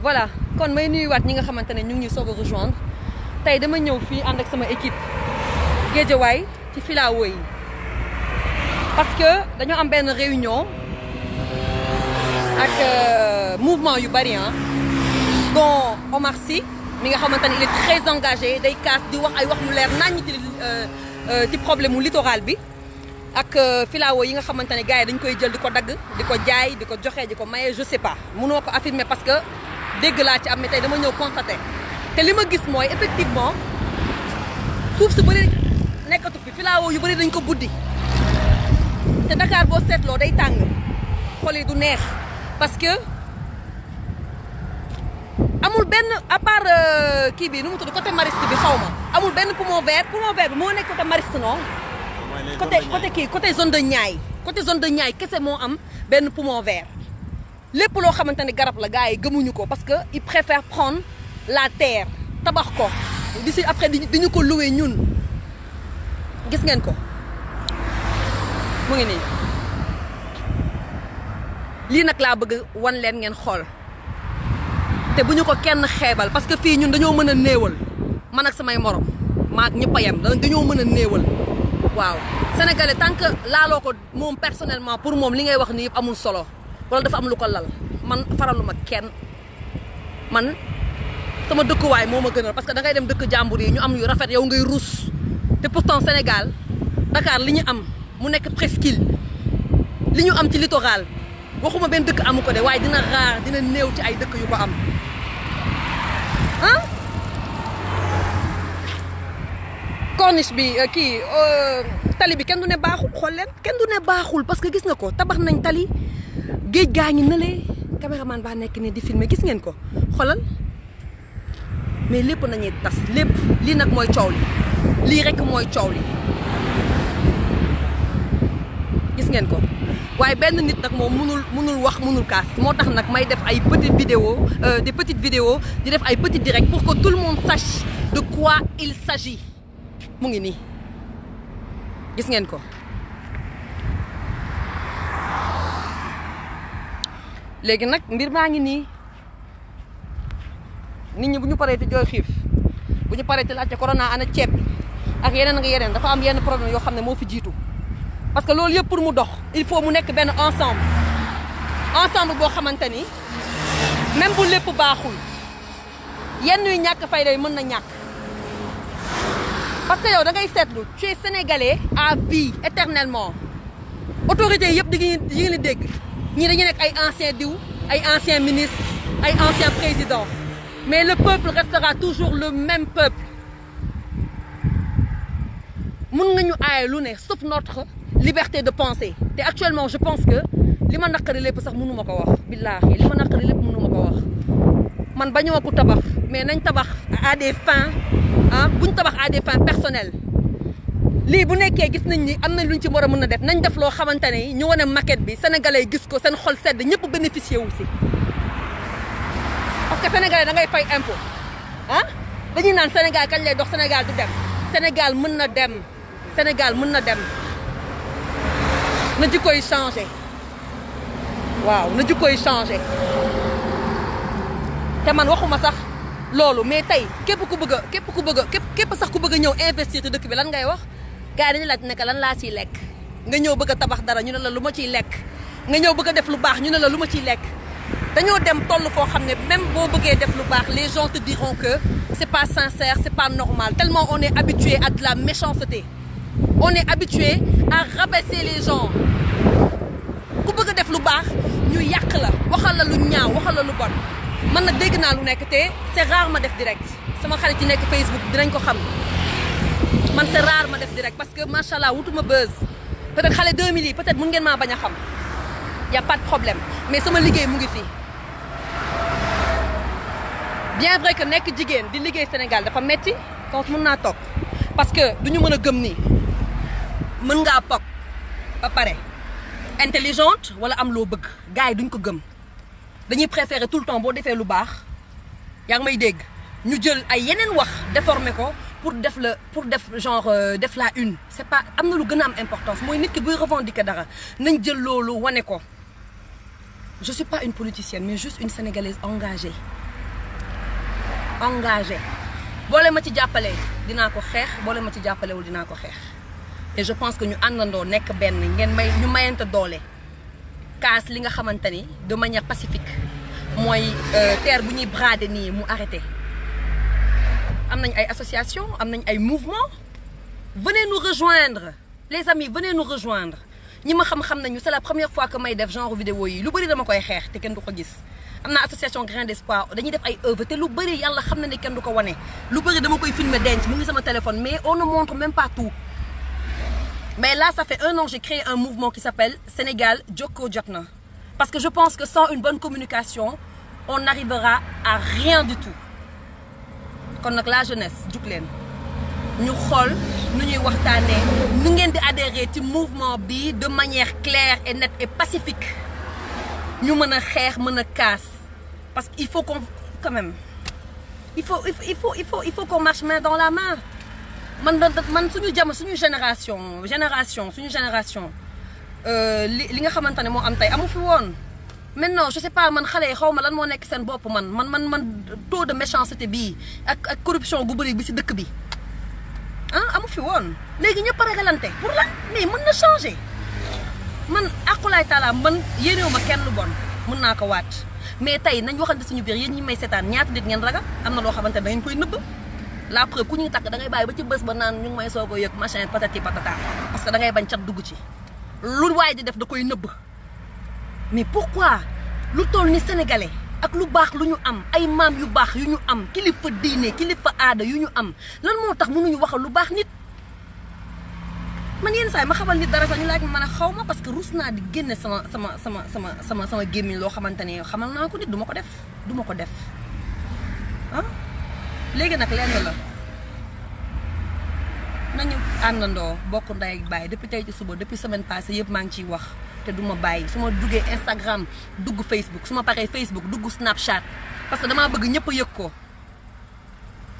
voilà kon may nuyuwaat ñi nga xamante ne ñu ngi ñuy soog a rejoindre tey dama ñëw fii ànd ak sama équipe Guédiawaye ci filao yi parce que dañoo am benn réunion ak mouvement yu bari dont Omar Sy mi nga xamante ne il est très engagé day kaas di wax ay wax yu leer naññ ci problème mu littoral bi ak filao yi nga xamante ne gars yi dañ koy jël di ko dagg di ko jaay di ko joxe di ko maye je sais pas mënoo ko affirmer parce que dégg laa ci am mais tey dama ñëw constater te li ma gis mooy effectivement suuf su bëri nekkatu fi filao yu bëri dañ ko buddi te Dakar boo seetloo day tàng xol yi du neex parce que amul benn à part kii bi nu mu tudd côté Mariste bi xaw ma amul benn poumon vert bi moo nekk côté Mariste non côté zone de Niayes kese moo am benn poumon vert lépp loo xamante ne garab la gars yi gëmuñu ko parce que ils préfèrent prendre la terre tabax ko d'ici après diñu ko louer ñun gis ngeen ko mu ngi nii lii nag laa bëgg wan leen ngeen xool te bu ñu ko kenn xeebal parce que fii ñun dañoo mën a néewal man ak samay morom maak ñëpp a yem dañoo mën a néewal waaw sénégalais tant que laaloo ko moom personnellement pour moom li ngay wax ni yëpp amul solo wala dafa am lu ko lal man faraluma kenn man sama dëkkuwaay moo ma gënal parce que da ngay dem dëkk jàmbur yi ñu am yu rafet yow ngay ruus te pourtant Sénégal Dakar li ñu am mu nekk presqu'île li ñu am ci littoral waxuma benn dëkk amu ko de waaye dina raar dina néew ci ay dëkk yu ko am ah corniche bi kii tali bi kenn du ne baaxul xool leen kenn du ne baaxul parce que gis nga ko tabax nañ tali géej gaa ngi nële caméraman baa nekk ne di filmer gis ngeen ko xoolal mais lépp nañuy tas lépp lii nag mooy coow li lii rekk mooy coow li gis ngeen ko waaye benn nit nag moom mënul wax mënul kaas moo tax nag may def ay petites vidéos des petites vidéos di def ay petites directs pour que tout le monde sache de quoi il s'agit mu ngi nii gis ngeen ko léegi nag mbir maa ngi nii nit ñi bu ñu paree te jooy xiif bu ñu paree te laajte corona ana ceeb bi ak yeneen nga yeneen dafa am yenn problème yoo xam ne moo fi jiitu parce que loolu yëpp pour mu dox il faut mu nekk benn ensemble boo xamante ni même bu lépp baaxul yenn yu ñàkk fay day mën na ñàkk parce que yow da ngay seetlu tu es sénégalais à vie éternellement autorités yëpp di ngi dégg ñii dañu nekk ay anciens diw ay anciens ministres ay anciens présidents mais le peuple restera toujours le même peuple mun nga ñu aaye lu ne sauf notre liberté de penser te actuellement je pense que li ma naqari lépp sax mënu ma ko wax billaahi li ma naqari lépp mënu ma ko wax man bañoo ko tabax mais nañ tabax à des fins buñ tabax à des fins personnelles lii bu nekkee gis nañ ni am nañ luñ ci war a mën a def nañ def loo xamante ne ñu wane maquette bi sénégalais gis ko seen xol sedd ñëpp bénéficier wu si parce que sénégalais da ngay fay impôt dañuy naan Sénégal kañ lay dox Sénégal du dem Sénégal mën na dem Sénégal mën na dem na jikkoy changé waaw na jikkoy changé te man waxuma sax loolu mais tey képp sax ku bëgg a ñëw investir te dëkk bi lan ngay wax gars yi dañu laaj nekk lan laa ciy lekk nga ñëw bëgg a tabax dara ñu ne la lu ma ciy lekk nga ñëw bëgg a def lu baax ñu ne la lu ma ciy lekk dañoo dem toll foo xam ne même boo bëggee def lu baax les gens te diront que c'est pas sincère c'est pas normal tellement on est habitué à de la méchanceté on est habitué à rabaisser les gens ku bëgg a def lu baax ñu yàq la waxal la lu ñaaw waxal la lu bon man nag dégg naa lu nekk te c'est rare ma def direct sama xarit yi nekk Facebook dinañ ko xam man c'est rare ma def direct parce que macha allah wutuma buzz peut-être xale 2000 yi peut-être mun ngeen maa bañ a xam y a pas de problème mais sama liggéey mu ngi fii bien vrai que nekk jigéen di liggéey Sénégal dafa metti kon mën naa toog parce que duñu mën a gëm nii mën ngaa toog ba pare intelligente wala am loo bëgg gars yi duñ ko gëm dañuy préférer tout le temps boo defee lu baax yaa ngi may dégg ñu jël ay yeneen wax déformer ko pour def genre def la une c'est pas am na lu gën a am importance mooy nit ki buy revendiquer dara nañ jël loolu wane ko je suis pas une politicienne mais juste une sénégalaise engagée engagé boole ma ci jàppale dinaa ko xeex boole ma ci jàppalewul dinaa ko xeex et je pense que ñu àndandoo nekk benn ñu mayante doole kaas li nga xamante ni de manière pacifique mooy terre bu ñuy brader nii mu arrêté. am nañ ay association am nañ ay mouvement venez nous rejoindre les amis venez nous rejoindre ñi ma xam nañu c'est la première fois que may def genre vidéo yi lu bëri dama koy xeex te kenn du ko gis am na association Grain d'Espoir dañuy def ay œuvre te lu bëri yàlla xam na ne kenn du ko wane lu bëri dama koy filmer denc mu ngi sama téléphone mais on ne montre même pas tout mais là ça fait 1 an j'ai créé un mouvement qui s'appelle Sénégal Jokko Jotna parce que je pense que sans une bonne communication on n'arrivera à rien du tout kon nag la jeunesse jug leen ñu xool nu ñuy waxtaanee nu ngeen di adhérer ci mouvement bi de manière claire et nette et pacifique ñu mën a xeex mën a kaas parce qu'il faut qu'on quand même il faut qu'on marche main dans la main man suñu génération li nga xamante ne moo am tey amu fi woon maintenant je sais pas man xale yi xaw ma lan moo nekk seen bopp man taux de méchanceté bii ak corruption gu bëri bi ci dëkk bi amu fi woon léegi ñëpp a ragalante pour lan mais mën na changer man aqulaay taala man yéenewu ma kenn lu bon mën naa ko waat mais tey nañ waxante suñu biir yéen ñi may seetaan ñaata nit ngeen ragal am na loo xamante ne da ngeen koy nëbb la preuve ku ñu takk da ngay bàyyi ba ci bés ba naan ñu ngi may soo ko yëg machin patati patata parce que da ngay bañ cat dugg ci lu waay di def da koy nëbb mais pourquoi lu toll ni sénégalais ak lu baax lu ñu am ay maam yu baax yu ñu am kilifa diine kilifa aada yu ñu am lan moo tax mënuñu waxal lu baax nit man yenn saa yi ma xamal nit dara sax ñu laaj ma mën a xaw ma parce que rus naa di génne sama gémmiñ loo xamante ne xamal naa ko nit du ma ko def léegi nag lenn la nañu àndandoo bokk ndey ak baay depuis tey ci suba depuis semaine passée yëpp maa ngi ciy wax te du ma bàyyi su ma duggee Instagram dugg Facebook su ma paree Facebook dugg Snapchat parce que damaa bëgg ñëpp a yëg ko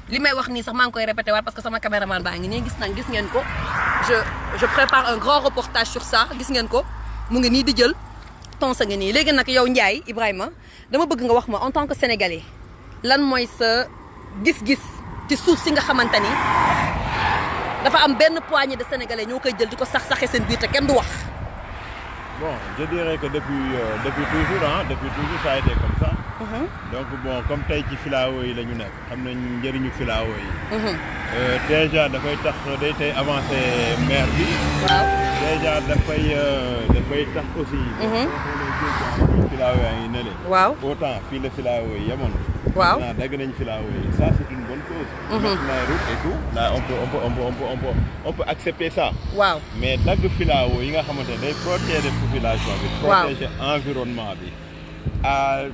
li may wax nii sax maa ngi koy répété waat parce que sama caméraman baa ngi nii gis ngeen ko je prépare un grand reportage sur ça gis ngeen ko mu ngi nii di jël ton sa ngi nii léegi nag yow Ndiaye Ibrahima dama bëgg nga wax ma en tant que sénégalais lan mooy sa gis-gis ci suuf si nga xamante ni dafa am benn poignée de sénégalais ñoo koy jël di ko saxe seen biir te kenn du wax. Bon, je dirais que depuis toujours ça a été comme ça. Donc bon comme tey ci filao yi la ñu nekk xam nañ njëriñu filao yi. Déjà dafay tax day tey avancé maire bi. waaw déjà dafay tax aussi. filao yaa ngi ne leen. waaw autant fii la filao yi yemoon. waaw maintenant dagg nañ filao yi ça c'est une bonne chose. maintenant route et tout là on peut accepter ça. waaw mais dagg filao yi nga xamante ne day protéger population bi. protéger environnement bi.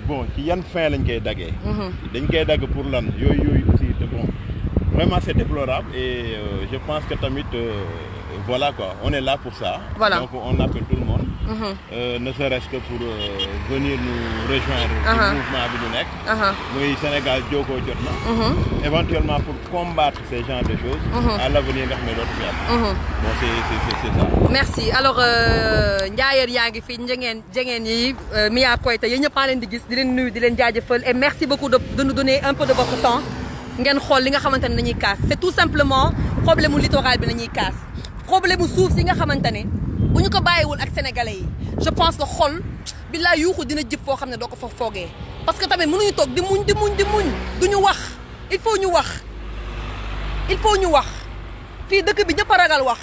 bon ci yan fin lañ koy daggee. dañ koy dagg pour lan yooyu aussi bon vraiment c'est déplorable et je pense que tamit voilà quoi on est là pour ça. Voilà. Donc on appelle tout le monde. Ne serait-ce que pour venir nous rejoindre. ci mouvement bi ñu nekk. muy Sénégal Jokko Jotna. éventuellement pour combattre ces genres de choses. À l'avenir nga xam ne dootu fi am. Bon c'est ça. merci alors Ndiaye yaa ngi fi jengeen yi Mia Koyta yéen ñëpp a leen di gis di leen nuyu di leen jaajëfal et merci beaucoup de nous donner un peu de votre temps ngeen xool li nga xamante ne dañuy kaas c'est tout simplement problème mu littoral bi la ñuy kaas problème mu suuf si nga xamante ne bu ñu ko bàyyiwul ak sénégalais yi je pense que xol billaay yuuxu dina jëf foo xam ne doo ko fa foogee parce que tamit mënuñu toog di muñ duñu wax il faut ñu wax fii dëkk bi ñëpp a ragal wax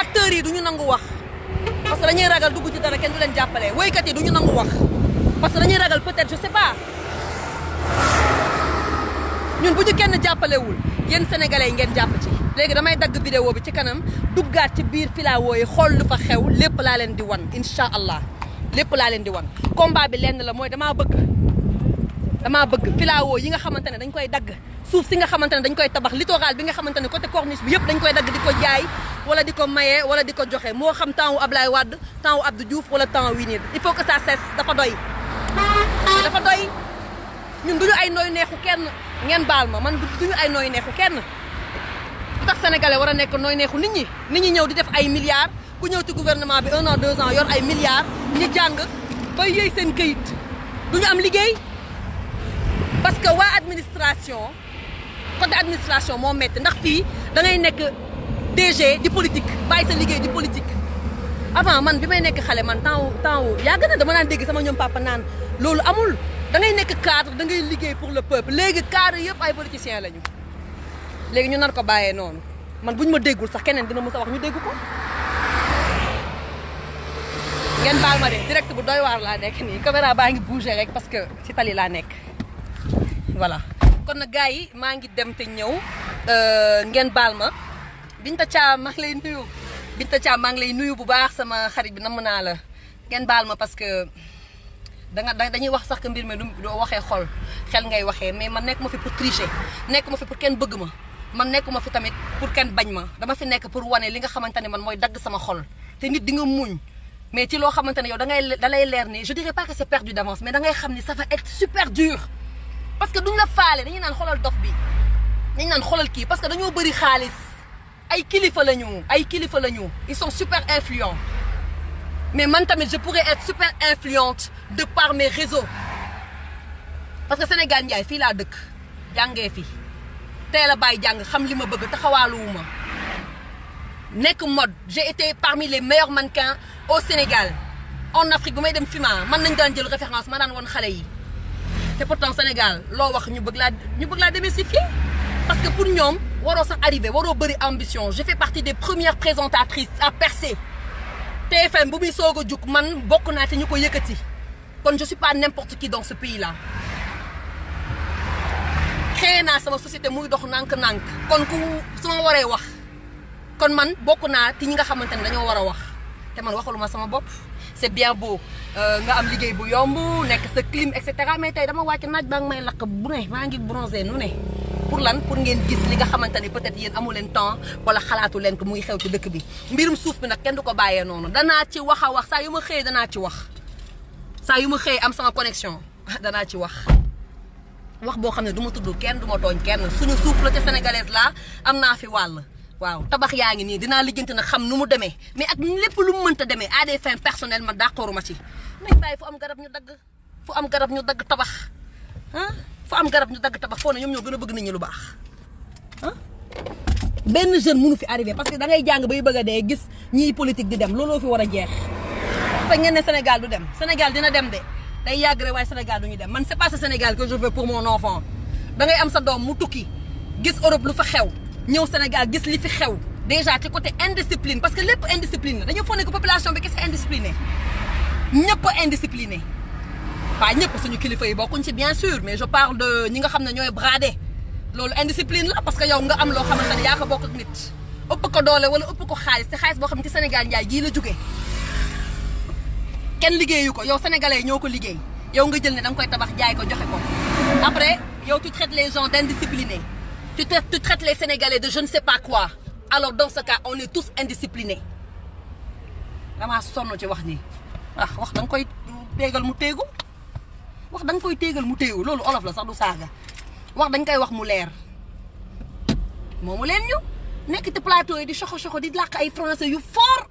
acteurs yi duñu nangu wax parce que dañuy ragal dugg ci dara kenn du leen jàppale woykat yi duñu nangu wax parce que dañuy ragal peut-être je sais pas ñun bu ñu kenn jàppalewul yéen sénégalais yi ngeen jàpp ci léegi damay dagg vidéo bi ci kanam duggaat ci biir filao yi xool lu fa xew lépp laa leen di wan incha allah lépp laa leen di wan combat bi lenn la mooy damaa bëgg filao yi nga xamante ne dañ koy dagg suuf si nga xamante ne dañ koy tabax littoral bi nga xamante ne côté corniche bi yëpp dañ koy dagg di ko jaay wala di ko maye wala di ko joxe moo xam temps wu Ablaye Wade temps wu Abdou Diouf wala temps wi nii il faut que ça cesse dafa doy ñun duñu ay nooy neexu kenn ngeen baal ma man duñu ay nooy neexu kenn lu tax sénégalais war a nekk nooy neexu nit ñi ñëw di def ay milliards ku ñëw ci gouvernement bi 1 an 2 ans yor ay milliards ñi jàng bay yëy seen këyit duñu am liggéey parce parce que waa administration côté administration moo métti ndax fii da ngay nekk DG di politique bàyyi sa liggéey di politique. avant man bi may nekk xale man temps yàgg na dama naan dégg sama ñoom papa naan loolu amul da ngay nekk cadre da ngay liggéey pour le peuple léegi cadre yëpp ay politiciens lañu. léegi ñu nar ko bàyyee noonu man buñ ma déggul sax keneen dina mës a wax ñu dégg ko. ngeen baal ma de direct bu doy waar laa nekk nii caméra baa ngi bouger rek parce que ci tali laa nekk voilà. kon nag gars yi maa ngi dem te ñëw ngeen baal ma Binta Thiam maa ngi lay nuyu Binta Thiam maa ngi lay nuyu bu baax sama xarit bi namm naa la ngeen baal ma parce que dañuy wax sax que mbir mi doo waxee xel ngay waxee mais man nekk ma fi pour tricher nekk ma fi pour kenn bëgg ma man nekk ma fi tamit pour kenn bañ ma dama fi nekk pour wane li nga xamante ne man mooy dagg sama xol te nit di nga muñ mais ci loo xamante ne yow da lay leer ni je dirais pas que c'est perdu d'avance mais da ngay xam ni ça va être super dur parce que duñ la faale dañuy naan xoolal dof bi dañu naan xoolal kii parce que dañoo bëri xaalis ay kilifa la ñu ils sont super influents mais man tamit je pourrais être super influente de par mes réseaux parce que Sénégal njaay fii laa dëkk jàngee fi teel a bàyyi jàng xam li ma bëgg taxawaaluwuma nekk mode j'ai été parmi les meilleurs mannequins au Sénégal en Afrique bu may dem FIMA man nañ daan jël référence ma daan woon xale yi te pourtant Sénégal loo wax ñu bëgg laa démystifier parce que pour ñoom waroo sax arrivé waroo bëri ambition je fais partie des premières présentatrices à percer TFM bu muy soog a jug man bokk naa te ñu ko yëkkati kon je suis pas n'importe qui dans ce pays là créé naa sama société muy dox nànk-nànk kon ku su ma waree wax kon man bokk naa ci ñi nga xamante ne dañoo war a wax te man waxaluma sama bopp c'est bien beau nga am liggéey bu yomb nekk sa clim et cetera mais tey dama wàcc naaj baa ngi may lakk bu ne maa ngi bronzé nu ne pour lan pour ngeen gis li nga xamante ne peut-être yéen amu leen temps wala xalaatu leen ko muy xew ci dëkk bi mbirum suuf bi nag kenn du ko bàyyee noonu danaa ci wax a wax saa yu ma xëyee danaa ci wax saa yu ma xëyee am sama connexion danaa ci wax boo xam ne du ma tudd kenn du ma tooñ kenn suñu suuf la ca sénégalaise la am naa fi wàll waaw tabax yaa ngi nii dinaa lijjanti nag xam nu mu demee mais ak lépp lu mu mënta demee à des fins personnelles ma d'accord ma ci nañ bàyyi fu am garab ñu dagg tabax fu am garab ñu dagg tabax foo ne ñoom ñoo gën a bëgg nit ñi lu baax benn jeune mënu fi arrivé parce que da ngay jàng bay bëgg a dee gis ñiy politique di dem looloo fi war a jeex te ngeen ne Sénégal du dem Sénégal dina dem de day yàgg rek waaye Sénégal du ñu dem man c'est pas ce Sénégal que je veux pour mon enfant da ngay am sa doom mu tukki gis Europe lu fa xew ñëw Sénégal gis li fi xew déjà ci côté indiscipline parce que lépp indiscipline la dañoo foog ne que population bi kese indiscipliné ñëpp indiscipliné pas ñëpp suñu kilifa yi bokkuñ ci bien sûr mais je parle de ñi nga xam ne ñooy bradé loolu indiscipline la parce que yow nga am loo xamante ne yaa ko bokk ak nit ëpp ko doole wala ëpp ko xaalis te xaalis boo xam ne ci Sénégal njaay gii la jógee kenn liggéeyu ko yow sénégalais ñoo ko liggéey yow nga jël ne da nga koy tabax jaay ko joxe ko après yow tu traites les gens d'indisciplinés tu traites les sénégalais de je ne sais pas quoi alors dans ce cas on est tous indisciplinés damaa sonn ci wax nii wax da nga koy téegal mu téegu wax da nga koy téegal mu téegu loolu olof la sax du saaga wax dañ koy wax mu leer moomu leen ñu nekk ci plateau yi di soxo di làkk ay français yu fort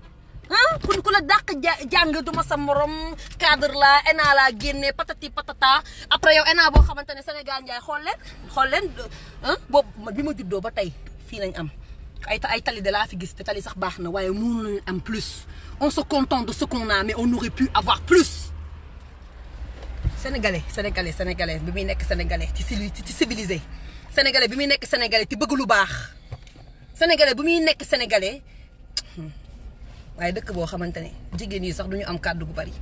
ku la dàq jàng duma sa morom cadre la ENA laa génne patati patata après yow ENA boo xamante ne Sénégal njaay xool leen boobu bi ma juddoo ba tey fii nañ am ay tali de laa fi gis te tali sax baax na waaye mënu nañu am plus on se contente de ce qu'on a mais on aurait pu avoir plus sénégalais bi muy nekk sénégalais ci civilisé sénégalais bi muy nekk sénégalais ci bëgg lu baax sénégalais bi muy nekk sénégalais waaye dëkk boo xamante ne jigéen yi sax duñu am kàddu gu bari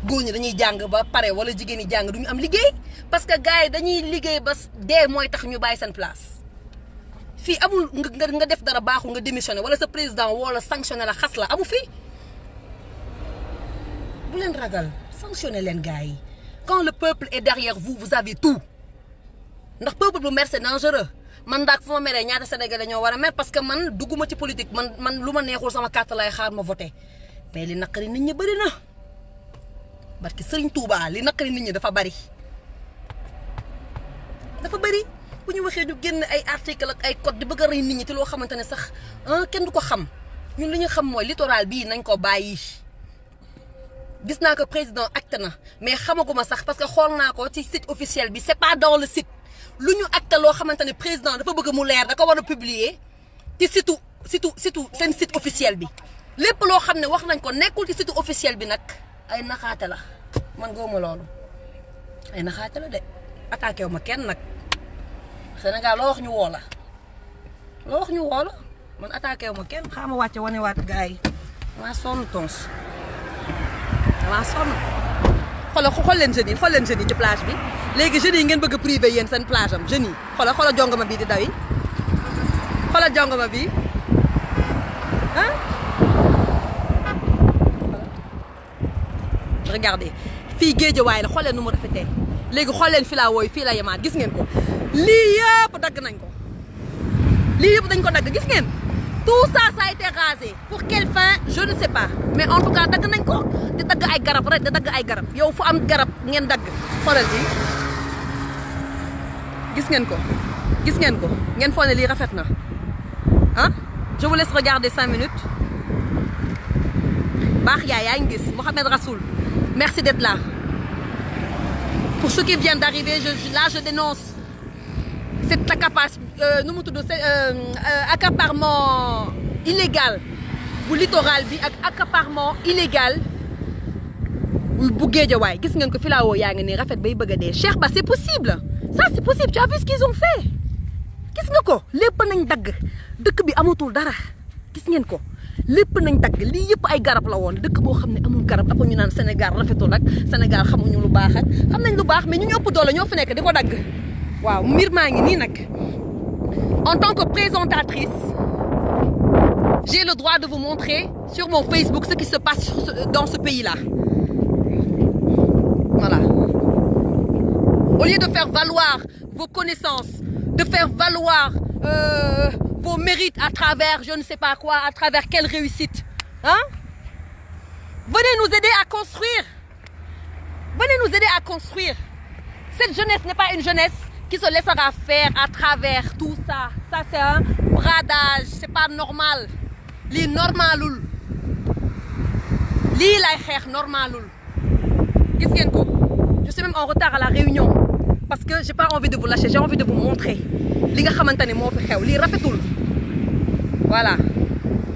góor ñi dañuy jàng ba pare wala jigéen yi jàng duñu am liggéey parce que gars yi dañuy liggéey ba dee mooy tax ñu bàyyi seen place fii amul nga def dara baaxul nga démissionné wala sa président wala sanctionné la xas la amu fii bu leen ragal sanctionné leen gars yi quand le peuple est derrière vous vous avez tout ndax peuple bu mer c'est dangereux man daak fu ma meree ñaata sénégalais ñoo war a mer parce que man dugguma ci politique man lu ma neexul sama carte lay xaar ma voté mais li naqari nit ñi bëri na parce que Serigne Touba li naqari nit ñi dafa bëri bu ñu waxee ñu génn ay article ak ay code di bëgg a rey nit ñi te loo xamante ne sax kenn du ko xam ñun li ñu xam mooy littoral bii nañ ko bàyyi gis naa ko président acte na mais xamaguma sax parce que xool naa ko ci site officiel bi c'est pas dans le site lu ñu acte loo xamante ne président dafa bëgg mu leer da ko war a publier ci seen site officiel bi lépp loo xam ne wax nañ ko nekkul ci site officiel bi nag ay naxaate la man gëwuma loolu ay naxaate la de attaqué wu ma kenn nag Sénégal loo wax ñu woo la loo wax ñu woo la man attaqué wu ma kenn xaama wàcce wane waat gars yi maa sonn tons maa sonn xool leen jeunes yi ci plage bi léegi jeunes yi ngeen bëgg a privé yéen seen plage am jeunes yi xoolal jongoma bi di daw yi xoolal jongoma bi ah regardez fii Guédiawaye la xool leen nu mu rafetee léegi xool leen filawoo yi fii la yemaat gis ngeen ko lii yëpp dagg nañ ko lii yëpp dañ ko dagg gis ngeen tout ça a été rasé pour quelle fin je ne sais pas mais en tout cas dagg nañ ko di dagg ay garab rek di dagg ay garab yow fu am garab ngeen dagg xoolal bi gis ngeen ko ngeen foog ne lii rafet na ah je vous laisse regarder 5 minutes baax yaa ngi gis Mohamed Rassoul merci d'être là pour ceux qui viennent d'arriver je dénonce cette accaparement illégal bu littoral bi ak accaparement illégal bu Guédiawaye gis ngeen ko filao yaa ngi nii rafet bay bëgg a dee Cheikh Ba c'est possible ça c'est possible tu as vu ce qu'ils ont fait gis nga ko lépp nañ dagg dëkk bi amatul dara gis ngeen ko lépp nañ dagg lii yëpp ay garab la woon dëkk boo xam ne amul garab après ñu naan Sénégal rafetul ak Sénégal xamuñu lu baax ak xam nañ lu baax mais ñu ëpp doole ñoo fi nekk di ko dagg waaw mbir maa ngi nii nag en tant que présentatrice j'ai le droit de vous montrer sur mon Facebook ce qui se passe dans ce pays-là voilà au lieu de faire valoir vos connaissances de faire valoir vos mérites à travers je ne sais pas quoi à travers quelle réussite hein venez nous aider à construire cette jeunesse n'est pas une jeunesse qui se laissera faire à travers tout ça c'est un bradage c'est pas normal lii normalul lii lay xeex normalul gis ngeen ko je suis même en retard à la réunion parce que j'ai pas envie de vous lâcher j'ai envie de vous montrer li nga xamante ne moo fi xew lii rafetul voilà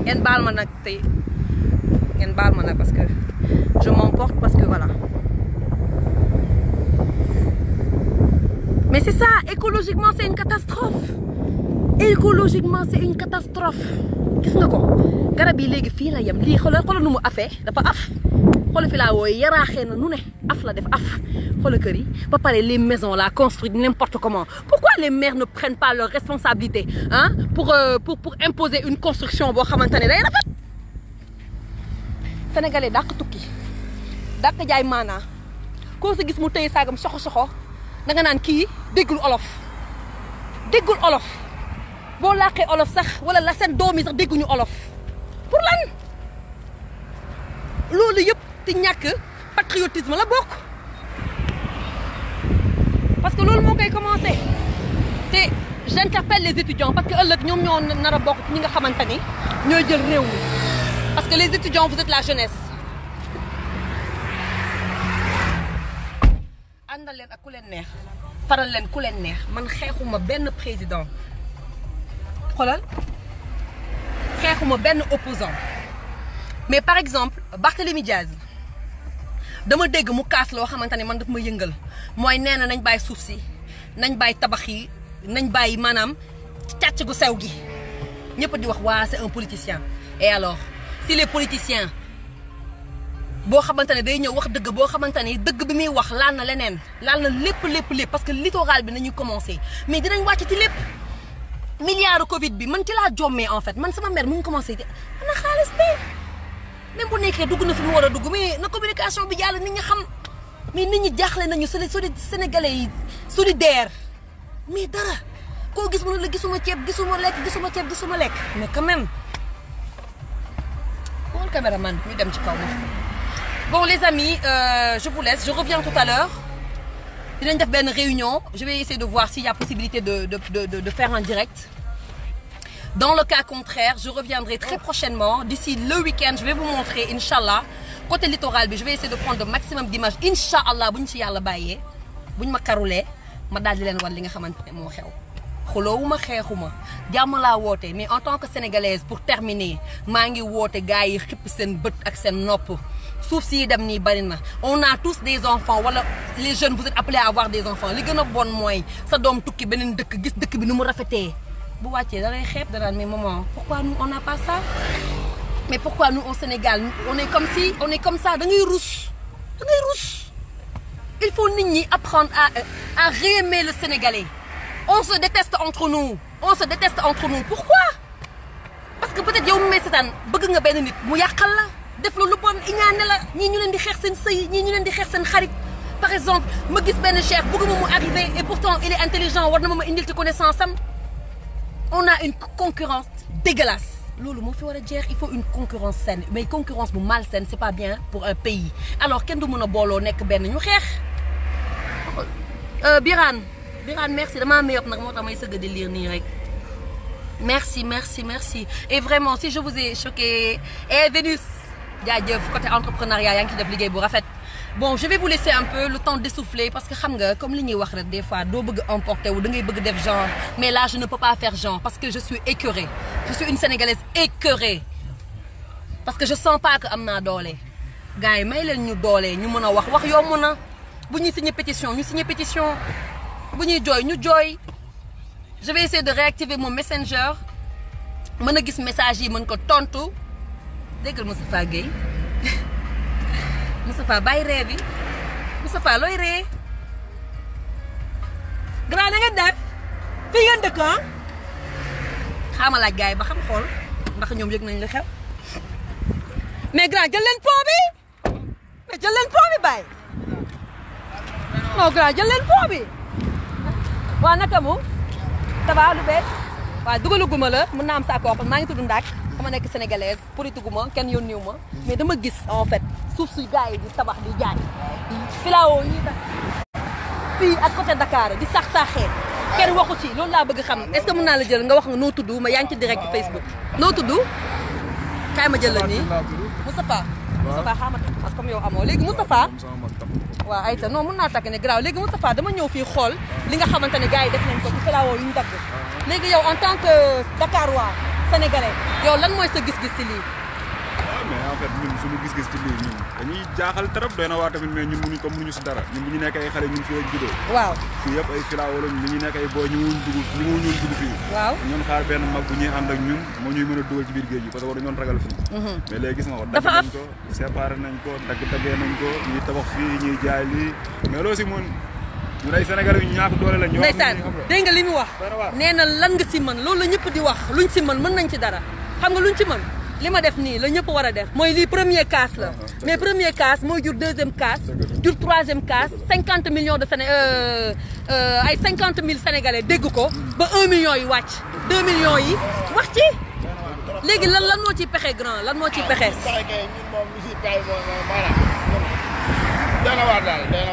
ngeen baal ma nag tey ngeen baal ma nag parce que je m'emporte parce que voilà mais c'est ça écologiquement c'est une catastrophe gis nga ko garab yi léegi fii la yem lii xoolal nu mu afee dafa af xoolal fi laa wooye yaraaxee na nu ne af la def af xoolal kër yi ba pare les maisons là construites n'importe comment pourquoi les maires ne prennent pas leurs responsabilités hein pour imposer une construction boo xamante ne day rafet sénégalais dàq tukki dàq jaay maanaa koo sa gis mu tëye saagam soxo da nga naan kii déggul olof boo làqee olof sax wala la seen doom yi sax dégguñu olof pour lan loolu yëpp ci ñàkk patriotisme la bokk parce que loolu moo koy commencé te j'interpelle les étudiants parce que ëllëg ñoom ñoo nar a bokk ci ñi nga xamante ni ñooy jël réew mi parce que les étudiants vous êtes la jeunesse àndal leen ak ku leen neex faral leen ku leen neex man xeexuma benn président xoolal xeexuma benn opposant mais par exemple Barthélémy Diaz dama dégg mu kaas loo xamante ne man daf ma yëngal mooy nee na nañ bàyyi suuf si nañ bàyyi tabax yi nañ bàyyi maanaam càcc gu sew gi ñëpp di wax waa c'est un politicien et alors si les politiciens boo xamante ne day ñëw wax dëgg boo xamante ne dëgg bi muy wax laal na leneen laal na lépp parce que littoral bi nañu commencé mais dinañ wàcc ci lépp milliard Covid bi man ci laa jommee en fait man sama mère mu ngi commencé di ana xaalis bi même bu nekkee dugg na fi mu war a dugg mais na communication bi jàll nit ñi xam mais nit ñi jaaxle nañu sénégalais yi solidaire mais dara koo gis mu ne la gisuma ceeb gisuma lekk mais quand même bon caméraman ñu dem ci kaw ma bon les amis je vous laisse je reviens tout à l'heure dinañ def benn réunion je vais essayer de voir s'il y a possibilité de faire un direct Dans le cas contraire, je reviendrai très prochainement. D'ici le week-end, je vais vous montrer, Inch'Allah, côté littoral, je vais essayer de prendre le maximum d'images. Inch'Allah, si vous avez dit, si vous avez ma daal di leen wan li nga xamante ne moo xew xuloowuma xeexuma jàmm laa woote mais en tant que sénégalaise pour terminer maa ngi woote gars yi xipp seen bët ak seen nopp suuf si dem nii bari na on a tous des enfants wala les jeunes vous êtes appelés à avoir des enfants li gën a bon mooy sa doom tukki beneen dëkk gis dëkk bi nu mu rafetee bu wàccee da lay xeeb da daan mais maman pourquoi nous on n'a pas ça mais pourquoi nous au Sénégal on est comme ça da ngay rus da ngay rus. Il faut nit ñi apprendre à réaimer le Sénégalais. On se déteste entre nous. Pourquoi? Parce que peut-être yow mi may seetaan bëgg nga benn nit mu yàqal la def la lu bon iñaane la ñii ñu leen di xeex seen sëy ñii ñu leen di xeex seen xarit. Par exemple ma gis benn cheikh bëgg ma mu arrivé et pourtant il est intelligent war na ma indil ci connaissance am. On a une concurrence dégueulasse. loolu moo fi war a jeex il faut une concurrence saine mais concurrence bu malsaine c'est pas bien pour un pays alors kenn du mën a booloo nekk benn ñu xeex. Birane merci damaa méyop nag moo tax may sëgg di lire nii rek merci et vraiment si je vous ai choqué Vénus jaajëf côté entrepreneuriat yaa ngi ci def liggéey bu rafet. Bon, je vais vous laisser un peu le temps d'essouffler parce que xam nga comme li ñuy wax rek des fois doo bëgg emporter wu da ngay bëgg def genre mais là je ne peux pas faire genre parce que je suis écœurée je suis une Sénégalaise écœurée parce que je sens pas que am naa doole gars yi may leen ñu doole ñu mën a wax yomb na bu ñuy signer pétition ñu signer pétition bu ñuy jooy ñu jooy je vais essayer de réactiver mon messenger mën a gis message yi mën ko tontu déggal Moustapha Gueye Moustapha bàyyi ree bi Moustapha looy ree grand na nga def fii ngeen dëkk ah xaama laaj gars yi ba xam xool ndax ñoom yëg nañ li xew mais grand jël leen pont bi mais jël leen pont bi bàyyi non grand jël leen pont bi waa naka mu ça va lu bees waaw dugaluguma la mën naa am sa accord maa ngi tudd Ndak dama nekk sénégalaise politique ma kenn yónniwu ma mais dama gis en fait suuf si gars yi di tabax di jaay filao yi fii ak côté Dakar di sax-saxee kenn waxu ci loolu laa bëgg xam est-ce que mën naa la jël nga wax nga noo tudd ma yaa ngi ci direct Facebook noo tudd kaay ma jël la nii Moustapha xaama parce que comme yow amoo léegi Moustapha waaw ayta non mën naa takk ne graaw léegi Moustapha dama ñëw fii xool li nga xamante ne gars yi def nañ ko ci filao yu ñu dagg léegi yow en tant que Dakarois sénégalais yow lan mooy sa gis-gis ci lii. waaw mais en fait ñun suñu gis-gis ci lii ñun dañuy jaaxal trop doy na waa tamit mais ñun mënuñ comme mënuñu si dara ñun bu ñu nekk ay xale ñun fii lañ juddoo. waaw fii yëpp ay filao lañ li ñu nekk ay booy ñu mu ñun dugg fii. waaw ñun xaar benn mag bu ñuy ànd ak ñun moo ñuy mën a dugal ci biir géej gi parce que war ñoon ragal fii. mais léegi gis nga ko dagg nañ ko séparé nañ ko daggee nañ ko ñuy tabax fii ñuy jaay lii mais loolu si mun ñu ay Sénégalais yu ñàkk doole la ñu ndeysaan dégg nga li mu wax nee na lan nga si mën loolu la ñëpp di wax luñ si mën nañ ci dara xam nga luñ ci mën li ma def nii la ñëpp war a def mooy lii premier casse la mais premier casse mooy jur deuxième casse jur troisième casse 50 millions de ay 50 000 Sénégalais dégg ko ba 1 million yi wàcc 2 millions yi wax ci léegi lan moo ciy pexe grand lan moo ciy pexe dana waar daal dana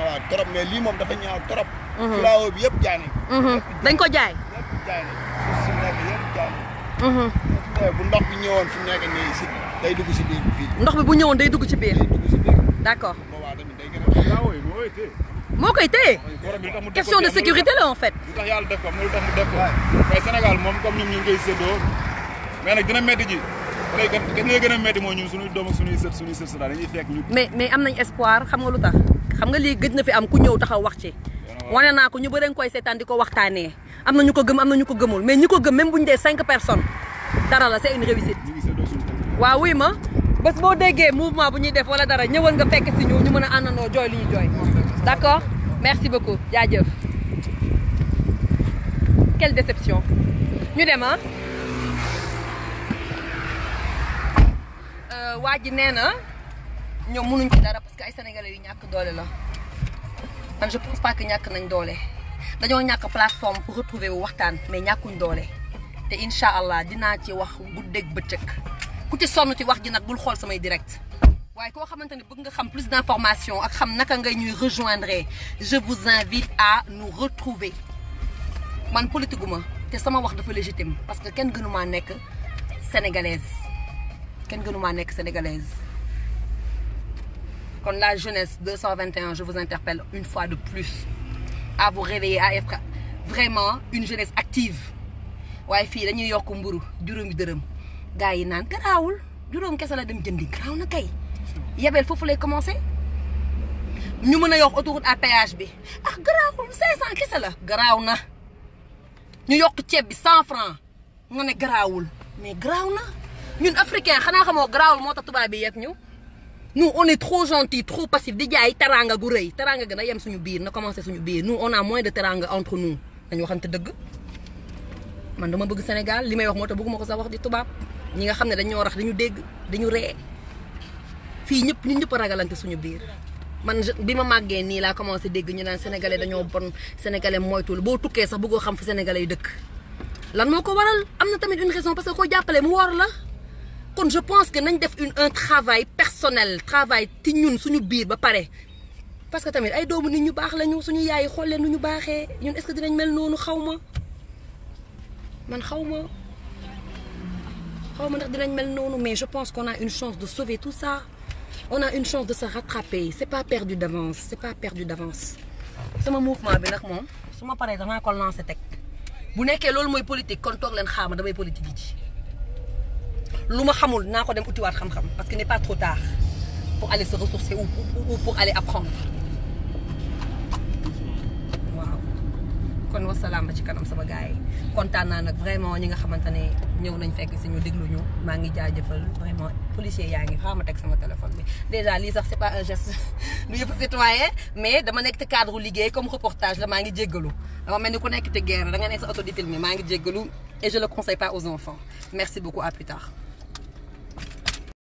waar trop mais lii moom dafa ñaaw trop. filao bi yëpp jaay nañ ko. dañ ko jaay. yëpp jaay nañ ko si nekk yëpp jaay nañ ko. bu ndox bi ñëwoon fi mu nekk nii si day dugg si biir fii. ndox bi bu ñëwoon day dugg ci biir. day dugg si biir. d'accord. boobaa tamit day gën a. moo koy téye. question de sécurité la en fait. lu tax yàlla def ko am na lu tax mu def ko. waaye Sénégal moom comme ñun ñu ngi koy séddoo mais nag dina métti ji. léegi kenn nga gën a métti mooy ñun suñuy doom ak suñuy sët daal dañuy fekk ñu. mais am nañ espoir xam nga lu tax xam nga lii gëj na fi am ku ñëw taxaw wax ci. wane naa ko ñu bëri nga koy seetaan di ko waxtaanee am na ñu ko gëm am na ñu ko gëmul mais ñi ko gëm même bu ñu dee 5 personnes dara la c'est une réussite. waaw wuy ma bés boo déggee mouvement bu ñuy def wala dara ñëwal nga fekk si ñu mën a àndandoo jooy li ñu jooy. d'accord merci beaucoup jaajëf. quelle déception ñu dem ah. waa ji nee na ñoom mënuñ ci dara parce que ay sénégalais yu ñàkk doole la man je pense pas que ñàkk nañ doole dañoo ñàkk plateforme pour retrouver wu waxtaan mais ñàkkuñ doole te incha allah dinaa ci wax guddeeg bëccëg ku ci sonn ci wax ji nag bul xool samay direct waaye koo xamante ne bëgg nga xam plus d'informations ak xam naka ngay ñuy rejoindre je vous invite à nous retrouver man politique gu ma te sama wax dafa légitime parce que kenn gënumaa nekk sénégalaise kon la jeunesse 221 je vous interpelle une fois de plus à vous réveiller à être vraiment une jeunesse active waaye fii dañuy yokk mburu juróomi dërëm gars yi naan garaawul juróom kese la dem jëndi garaaw na kay yebeel foofu lay commencé ñu mën a yokk autoroute à péage bi garaawul 500 kese la garaaw na ñu yokk ceeb bi 100 francs nga ne garaawul mais garaaw na ñun africain xanaa xamoo garaawul moo tax tubaab bi yegg ñu nous on est trop gentil trop passif di jaay teranga gu rëy teranga gën a yem suñu biir na commencé suñu biir nous on a moins de teranga entre nous dañu waxante dëgg man dama bëgg Sénégal li may wax moo tax bëgguma ko sax wax di tubaab ñi nga xam ne dañoo rax dañu dégg dañu ree fii ñëpp ñun ñëpp a ragalante suñu biir man bi ma màggee nii laa commencé dégg ñu naan sénégalais dañoo bon sénégalais moytul boo tukkee sax bëggoo xam fi sénégalais yi dëkk lan moo ko waral am na tamit une raison parce que koo jàppale mu wor la kon je pense que nañ def un travail personnel travail ci ñun suñu biir ba pare parce que tamit ay doomu nit ñu baax lañu suñu yaay yi xool leen nu ñu baaxee ñun est-ce que dinañ mel noonu xaw ma ndax dinañ mel noonu mais je pense qu'on a une chance de sauver tout ça on a une chance de se rattraper c'est pas perdu d'avance sama mouvement bi nag moom su ma paree damaa ko lancé teg bu nekkee loolu mooy politique kon toog leen xaama damay politique yi ci lu ma xamul naa ko dem utiwaat xam-xam parce que n'est pas trop tard pour aller se ressourcer ou pour aller apprendre waaw kon wasalaam ba ci kanam sama gars yi kontaan naa nag vraiment ñi nga xamante ne ñëw nañ fekk si ñu déglu ñu maa ngi jaajëfal vraiment policier yaa ngi xaama teg sama téléphone bi déjà lii sax c'est pas un geste du yëpp citoyen mais dama nekk te cadre liggéey comme reportage la maa ngi jéggalu dama mel ni ku nekk te guerre da nga nekk sa auto di filmer maa ngi jéggalu et je le conseille pas aux enfants merci beaucoup à plus tard